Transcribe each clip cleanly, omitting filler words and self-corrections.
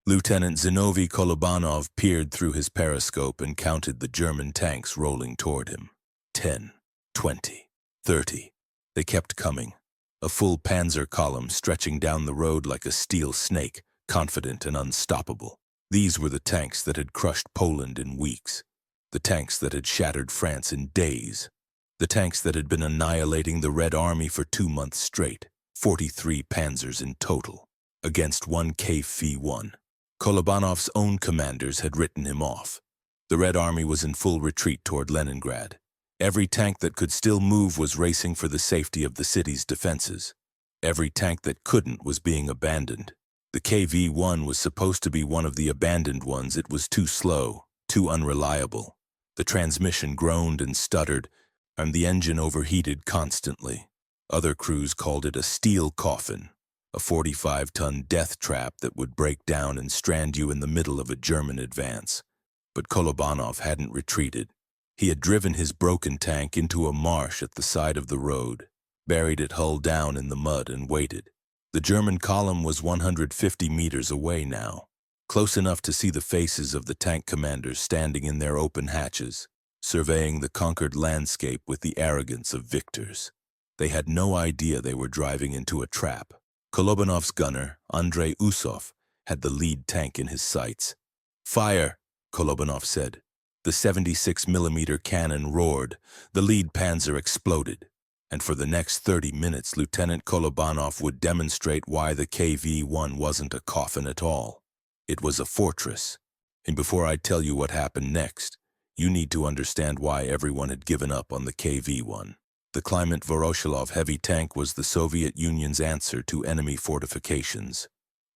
Lieutenant Zinoviy Kolobanov peered through his periscope and counted the German tanks rolling toward him. 10, 20, 30. They kept coming. A full panzer column stretching down the road like a steel snake, confident and unstoppable. These were the tanks that had crushed Poland in weeks. The tanks that had shattered France in days. The tanks that had been annihilating the Red Army for 2 months straight. 43 panzers in total, against one KV-1. Kolobanov's own commanders had written him off. The Red Army was in full retreat toward Leningrad. Every tank that could still move was racing for the safety of the city's defenses. Every tank that couldn't was being abandoned. The KV-1 was supposed to be one of the abandoned ones. It was too slow, too unreliable. The transmission groaned and stuttered, and the engine overheated constantly. Other crews called it a steel coffin, a 45-ton death trap that would break down and strand you in the middle of a German advance. But Kolobanov hadn't retreated. He had driven his broken tank into a marsh at the side of the road, buried it hull down in the mud, and waited. The German column was 150 meters away now, close enough to see the faces of the tank commanders standing in their open hatches, surveying the conquered landscape with the arrogance of victors. They had no idea they were driving into a trap. Kolobanov's gunner, Andrei Usov, had the lead tank in his sights. "Fire!" Kolobanov said. The 76mm cannon roared. The lead panzer exploded. And for the next 30 minutes, Lieutenant Kolobanov would demonstrate why the KV-1 wasn't a coffin at all. It was a fortress. And before I tell you what happened next, you need to understand why everyone had given up on the KV-1. The Kliment Voroshilov heavy tank was the Soviet Union's answer to enemy fortifications.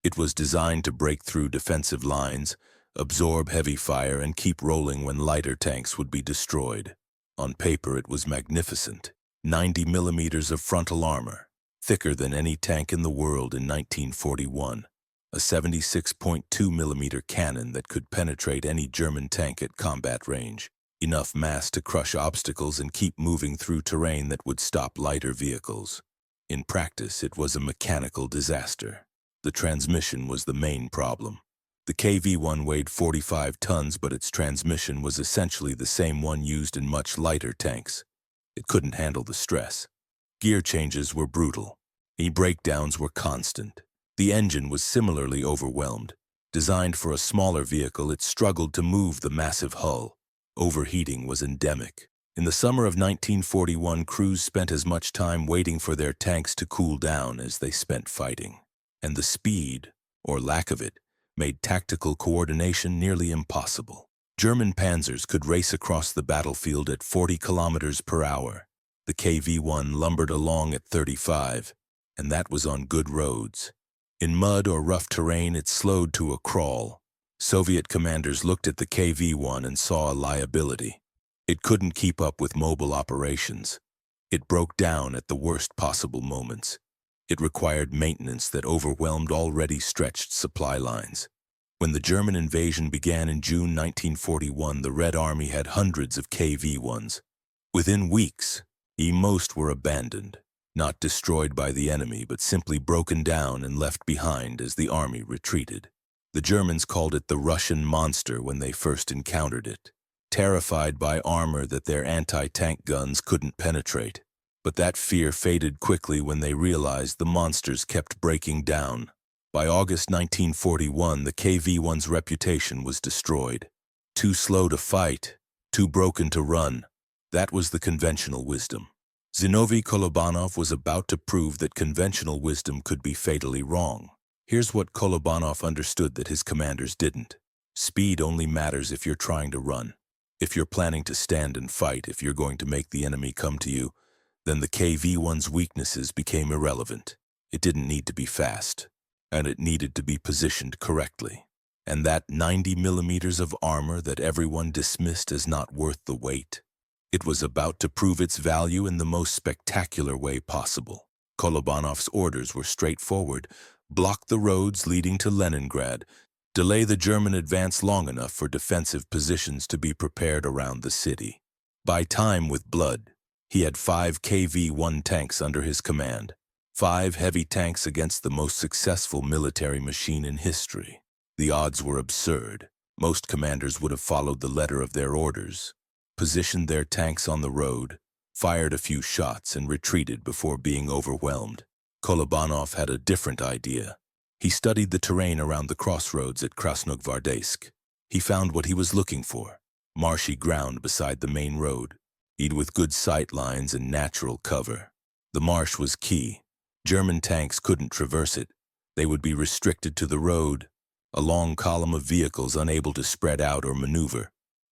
It was designed to break through defensive lines, absorb heavy fire, and keep rolling when lighter tanks would be destroyed. On paper, it was magnificent. 90 millimeters of frontal armor, thicker than any tank in the world in 1941. A 76.2mm cannon that could penetrate any German tank at combat range. Enough mass to crush obstacles and keep moving through terrain that would stop lighter vehicles. In practice, it was a mechanical disaster. The transmission was the main problem. The KV-1 weighed 45 tons, but its transmission was essentially the same one used in much lighter tanks. It couldn't handle the stress. Gear changes were brutal. Breakdowns were constant. The engine was similarly overwhelmed. Designed for a smaller vehicle, it struggled to move the massive hull. Overheating was endemic. In the summer of 1941, crews spent as much time waiting for their tanks to cool down as they spent fighting. And the speed, or lack of it, made tactical coordination nearly impossible. German panzers could race across the battlefield at 40 kilometers per hour. The KV-1 lumbered along at 35, and that was on good roads. In mud or rough terrain, it slowed to a crawl. Soviet commanders looked at the KV-1 and saw a liability. It couldn't keep up with mobile operations. It broke down at the worst possible moments. It required maintenance that overwhelmed already stretched supply lines. When the German invasion began in June 1941, the Red Army had hundreds of KV-1s. Within weeks, most were abandoned, not destroyed by the enemy, but simply broken down and left behind as the army retreated. The Germans called it the Russian monster when they first encountered it, terrified by armor that their anti-tank guns couldn't penetrate. But that fear faded quickly when they realized the monsters kept breaking down. By August 1941, the KV-1's reputation was destroyed. Too slow to fight, too broken to run. That was the conventional wisdom. Zinoviy Kolobanov was about to prove that conventional wisdom could be fatally wrong. Here's what Kolobanov understood that his commanders didn't. Speed only matters if you're trying to run. If you're planning to stand and fight, if you're going to make the enemy come to you, then the KV-1's weaknesses became irrelevant. It didn't need to be fast, and it needed to be positioned correctly. And that 90 millimeters of armor that everyone dismissed as not worth the wait, it was about to prove its value in the most spectacular way possible. Kolobanov's orders were straightforward. Block the roads leading to Leningrad. Delay the German advance long enough for defensive positions to be prepared around the city. Buy time with blood. He had 5 KV-1 tanks under his command. 5 heavy tanks against the most successful military machine in history. The odds were absurd. Most commanders would have followed the letter of their orders, positioned their tanks on the road, fired a few shots, and retreated before being overwhelmed. Kolobanov had a different idea. He studied the terrain around the crossroads at Krasnogvardeysk. He found what he was looking for: marshy ground beside the main road, with good sight lines and natural cover. The marsh was key. German tanks couldn't traverse it. They would be restricted to the road, a long column of vehicles unable to spread out or maneuver,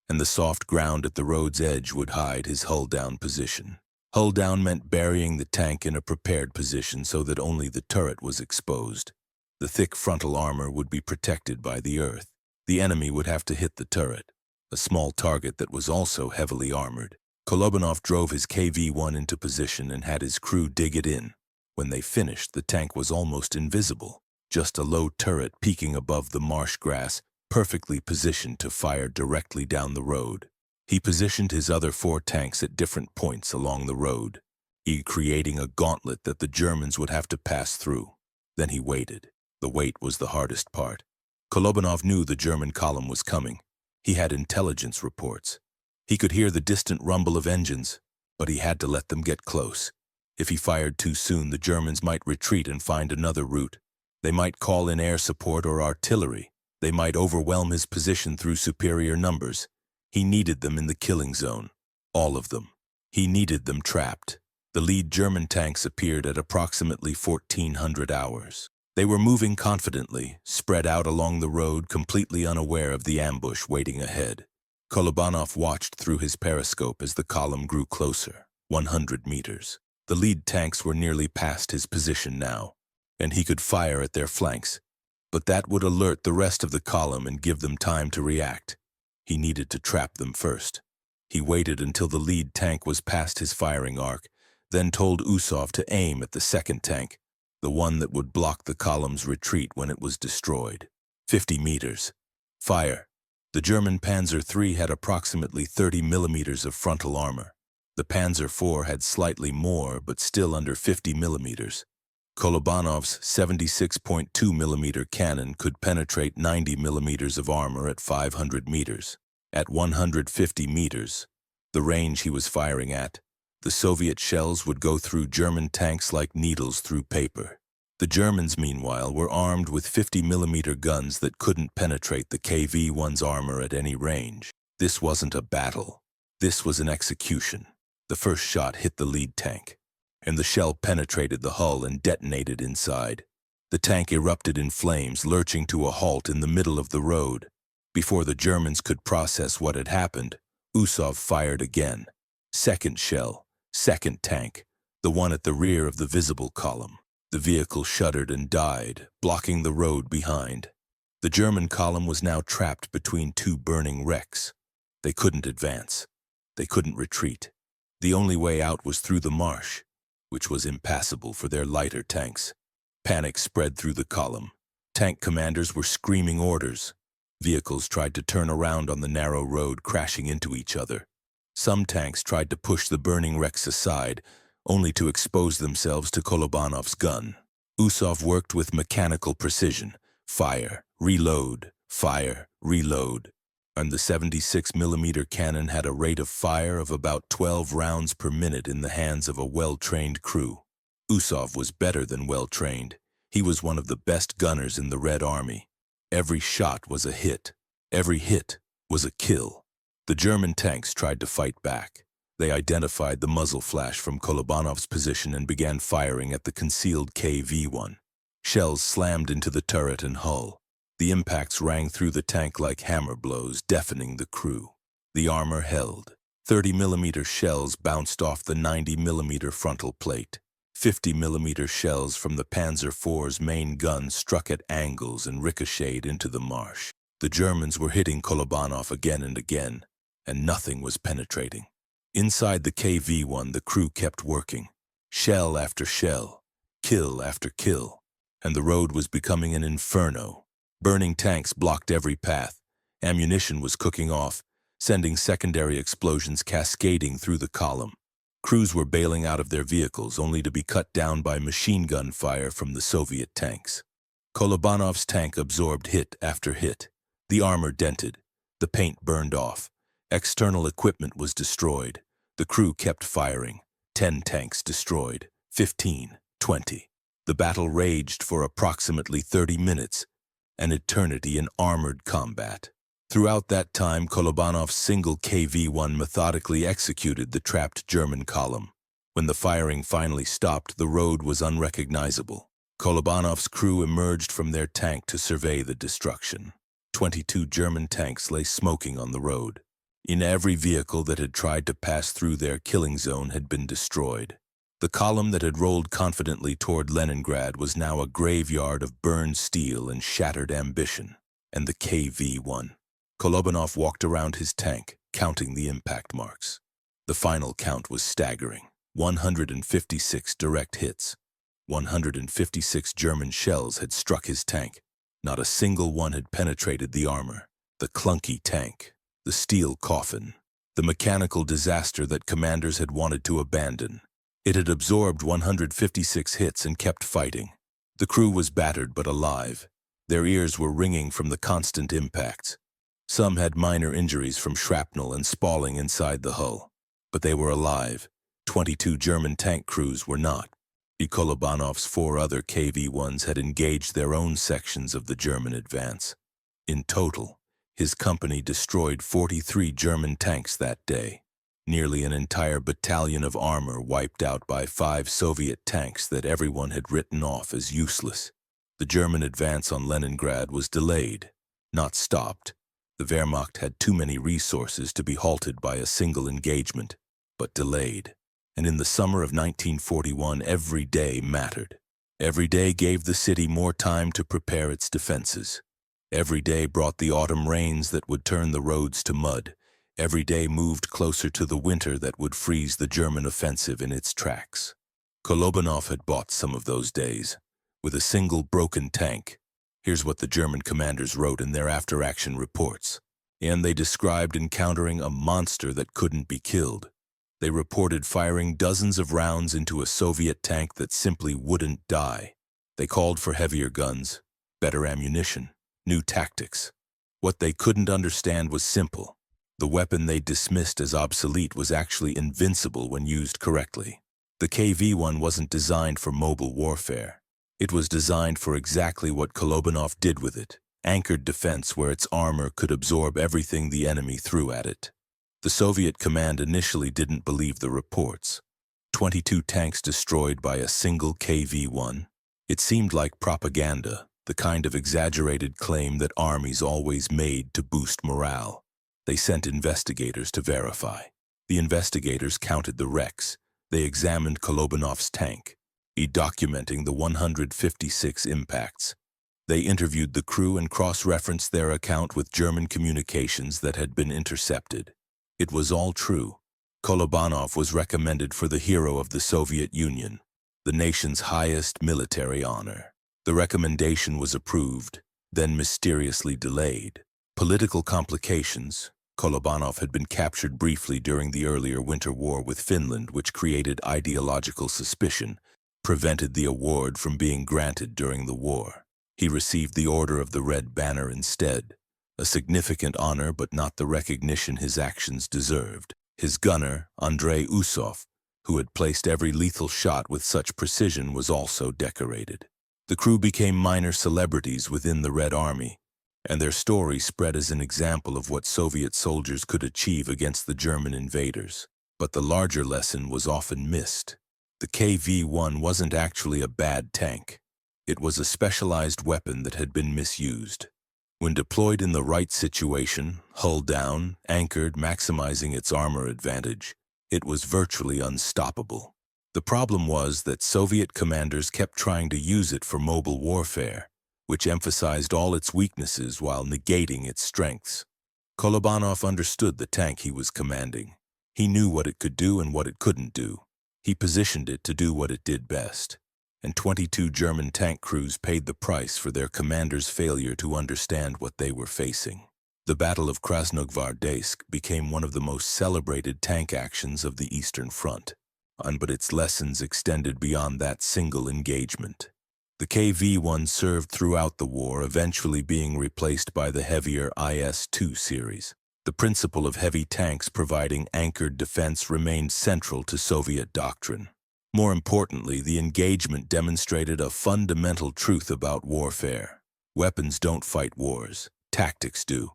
and the soft ground at the road's edge would hide his hull-down position. Hull down meant burying the tank in a prepared position so that only the turret was exposed. The thick frontal armor would be protected by the earth. The enemy would have to hit the turret, a small target that was also heavily armored. Kolobanov drove his KV-1 into position and had his crew dig it in. When they finished, the tank was almost invisible, just a low turret peeking above the marsh grass, perfectly positioned to fire directly down the road. He positioned his other 4 tanks at different points along the road, creating a gauntlet that the Germans would have to pass through. Then he waited. The wait was the hardest part. Kolobanov knew the German column was coming. He had intelligence reports. He could hear the distant rumble of engines, but he had to let them get close. If he fired too soon, the Germans might retreat and find another route. They might call in air support or artillery. They might overwhelm his position through superior numbers. He needed them in the killing zone. All of them. He needed them trapped. The lead German tanks appeared at approximately 1400 hours. They were moving confidently, spread out along the road, completely unaware of the ambush waiting ahead. Kolobanov watched through his periscope as the column grew closer, 100 meters. The lead tanks were nearly past his position now, and he could fire at their flanks. But that would alert the rest of the column and give them time to react. He needed to trap them first. He waited until the lead tank was past his firing arc, then told Usov to aim at the second tank, the one that would block the column's retreat when it was destroyed. 50 meters. Fire. The German Panzer III had approximately 30 millimeters of frontal armor. The Panzer IV had slightly more, but still under 50 millimeters. Kolobanov's 76.2 millimeter cannon could penetrate 90 millimeters of armor at 500 meters. At 150 meters, the range he was firing at, the Soviet shells would go through German tanks like needles through paper. The Germans, meanwhile, were armed with 50 millimeter guns that couldn't penetrate the KV-1's armor at any range. This wasn't a battle. This was an execution. The first shot hit the lead tank, and the shell penetrated the hull and detonated inside. The tank erupted in flames, lurching to a halt in the middle of the road. Before the Germans could process what had happened, Usov fired again. Second shell, second tank, the one at the rear of the visible column. The vehicle shuddered and died, blocking the road behind. The German column was now trapped between 2 burning wrecks. They couldn't advance. They couldn't retreat. The only way out was through the marsh, which was impassable for their lighter tanks. Panic spread through the column. Tank commanders were screaming orders. Vehicles tried to turn around on the narrow road, crashing into each other. Some tanks tried to push the burning wrecks aside, only to expose themselves to Kolobanov's gun. Usov worked with mechanical precision. Fire, reload, and the 76 millimeter cannon had a rate of fire of about 12 rounds per minute in the hands of a well-trained crew. Usov was better than well-trained. He was one of the best gunners in the Red Army. Every shot was a hit. Every hit was a kill. The German tanks tried to fight back. They identified the muzzle flash from Kolobanov's position and began firing at the concealed KV-1. Shells slammed into the turret and hull. The impacts rang through the tank like hammer blows, deafening the crew. The armor held. 30 millimeter shells bounced off the 90 millimeter frontal plate. 50 millimeter shells from the Panzer IV's main gun struck at angles and ricocheted into the marsh. The Germans were hitting Kolobanov again and again, and nothing was penetrating. Inside the KV-1, the crew kept working. Shell after shell, kill after kill, and the road was becoming an inferno. Burning tanks blocked every path. Ammunition was cooking off, sending secondary explosions cascading through the column. Crews were bailing out of their vehicles only to be cut down by machine gun fire from the Soviet tanks. Kolobanov's tank absorbed hit after hit. The armor dented. The paint burned off. External equipment was destroyed. The crew kept firing. 10 tanks destroyed. 15, 20. The battle raged for approximately 30 minutes, an eternity in armored combat. Throughout that time, Kolobanov's single KV-1 methodically executed the trapped German column. When the firing finally stopped, the road was unrecognizable. Kolobanov's crew emerged from their tank to survey the destruction. 22 German tanks lay smoking on the road. In every vehicle that had tried to pass through their killing zone had been destroyed. The column that had rolled confidently toward Leningrad was now a graveyard of burned steel and shattered ambition. And the KV-1. Kolobanov walked around his tank, counting the impact marks. The final count was staggering. 156 direct hits. 156 German shells had struck his tank. Not a single one had penetrated the armor. The clunky tank. The steel coffin. The mechanical disaster that commanders had wanted to abandon. It had absorbed 156 hits and kept fighting. The crew was battered but alive. Their ears were ringing from the constant impacts. Some had minor injuries from shrapnel and spalling inside the hull. But they were alive. 22 German tank crews were not. Kolobanov's 4 other KV-1s had engaged their own sections of the German advance. In total, his company destroyed 43 German tanks that day. Nearly an entire battalion of armor wiped out by 5 Soviet tanks that everyone had written off as useless. The German advance on Leningrad was delayed, not stopped. The Wehrmacht had too many resources to be halted by a single engagement, but delayed. And in the summer of 1941, every day mattered. Every day gave the city more time to prepare its defenses. Every day brought the autumn rains that would turn the roads to mud. Every day moved closer to the winter that would freeze the German offensive in its tracks. Kolobanov had bought some of those days. With a single broken tank. Here's what the German commanders wrote in their after-action reports. And they described encountering a monster that couldn't be killed. They reported firing dozens of rounds into a Soviet tank that simply wouldn't die. They called for heavier guns, better ammunition, new tactics. What they couldn't understand was simple. The weapon they dismissed as obsolete was actually invincible when used correctly. The KV-1 wasn't designed for mobile warfare. It was designed for exactly what Kolobanov did with it, anchored defense where its armor could absorb everything the enemy threw at it. The Soviet command initially didn't believe the reports. 22 tanks destroyed by a single KV-1. It seemed like propaganda, the kind of exaggerated claim that armies always made to boost morale. They sent investigators to verify. The investigators counted the wrecks. They examined Kolobanov's tank, documenting the 156 impacts. They interviewed the crew and cross-referenced their account with German communications that had been intercepted. It was all true. Kolobanov was recommended for the Hero of the Soviet Union, the nation's highest military honor. The recommendation was approved, then mysteriously delayed. Political complications. Kolobanov had been captured briefly during the earlier winter war with Finland, which created ideological suspicion, prevented the award from being granted during the war. He received the Order of the Red Banner instead. A significant honor, but not the recognition his actions deserved. His gunner, Andrei Usov, who had placed every lethal shot with such precision, was also decorated. The crew became minor celebrities within the Red Army, and their story spread as an example of what Soviet soldiers could achieve against the German invaders. But the larger lesson was often missed. The KV-1 wasn't actually a bad tank. It was a specialized weapon that had been misused. When deployed in the right situation, hull down, anchored, maximizing its armor advantage, it was virtually unstoppable. The problem was that Soviet commanders kept trying to use it for mobile warfare, which emphasized all its weaknesses while negating its strengths. Kolobanov understood the tank he was commanding. He knew what it could do and what it couldn't do. He positioned it to do what it did best. And 22 German tank crews paid the price for their commander's failure to understand what they were facing. The Battle of Krasnogvardeysk became one of the most celebrated tank actions of the Eastern Front, but its lessons extended beyond that single engagement. The KV-1 served throughout the war, eventually being replaced by the heavier IS-2 series. The principle of heavy tanks providing anchored defense remained central to Soviet doctrine. More importantly, the engagement demonstrated a fundamental truth about warfare. Weapons don't fight wars, tactics do.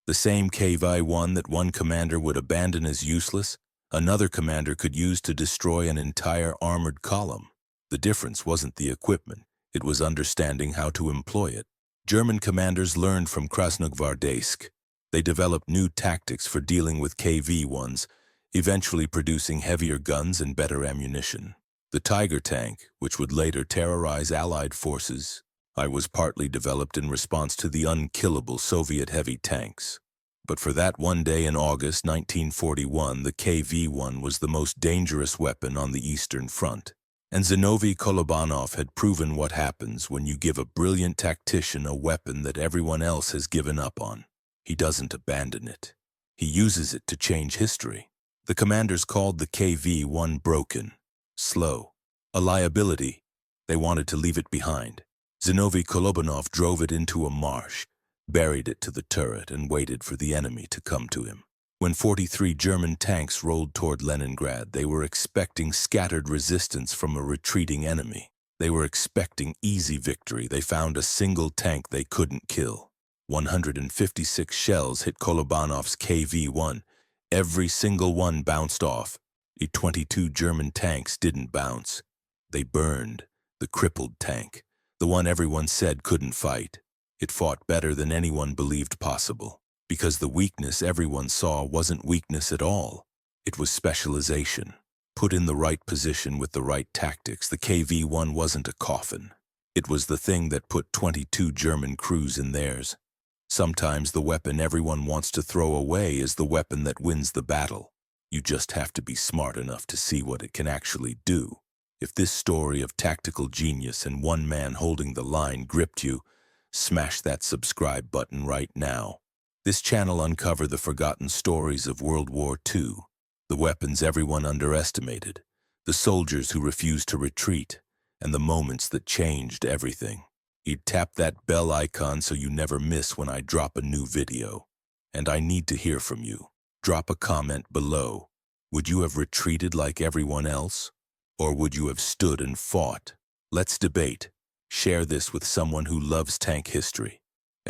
The same KV-1 that one commander would abandon as useless, another commander could use to destroy an entire armored column. The difference wasn't the equipment, it was understanding how to employ it. German commanders learned from Krasnogvardeysk. They developed new tactics for dealing with KV-1s, eventually producing heavier guns and better ammunition. The Tiger tank, which would later terrorize Allied forces, was partly developed in response to the unkillable Soviet heavy tanks. But for that one day in August 1941, the KV-1 was the most dangerous weapon on the Eastern Front. And Zinoviy Kolobanov had proven what happens when you give a brilliant tactician a weapon that everyone else has given up on. He doesn't abandon it. He uses it to change history. The commanders called the KV-1 broken, slow, a liability. They wanted to leave it behind. Zinoviy Kolobanov drove it into a marsh, buried it to the turret, and waited for the enemy to come to him. When 43 German tanks rolled toward Leningrad, they were expecting scattered resistance from a retreating enemy. They were expecting easy victory. They found a single tank they couldn't kill. 156 shells hit Kolobanov's KV-1. Every single one bounced off. 22 German tanks didn't bounce. They burned. The crippled tank, the one everyone said couldn't fight. It fought better than anyone believed possible. Because the weakness everyone saw wasn't weakness at all. It was specialization. Put in the right position with the right tactics, the KV-1 wasn't a coffin. It was the thing that put 22 German crews in theirs. Sometimes the weapon everyone wants to throw away is the weapon that wins the battle. You just have to be smart enough to see what it can actually do. If this story of tactical genius and one man holding the line gripped you, smash that subscribe button right now. This channel uncovered the forgotten stories of World War II, the weapons everyone underestimated, the soldiers who refused to retreat, and the moments that changed everything. Tap that bell icon so you never miss when I drop a new video. And I need to hear from you. Drop a comment below. Would you have retreated like everyone else? Or would you have stood and fought? Let's debate. Share this with someone who loves tank history.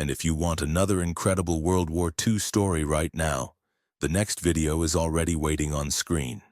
And if you want another incredible World War II story right now, the next video is already waiting on screen.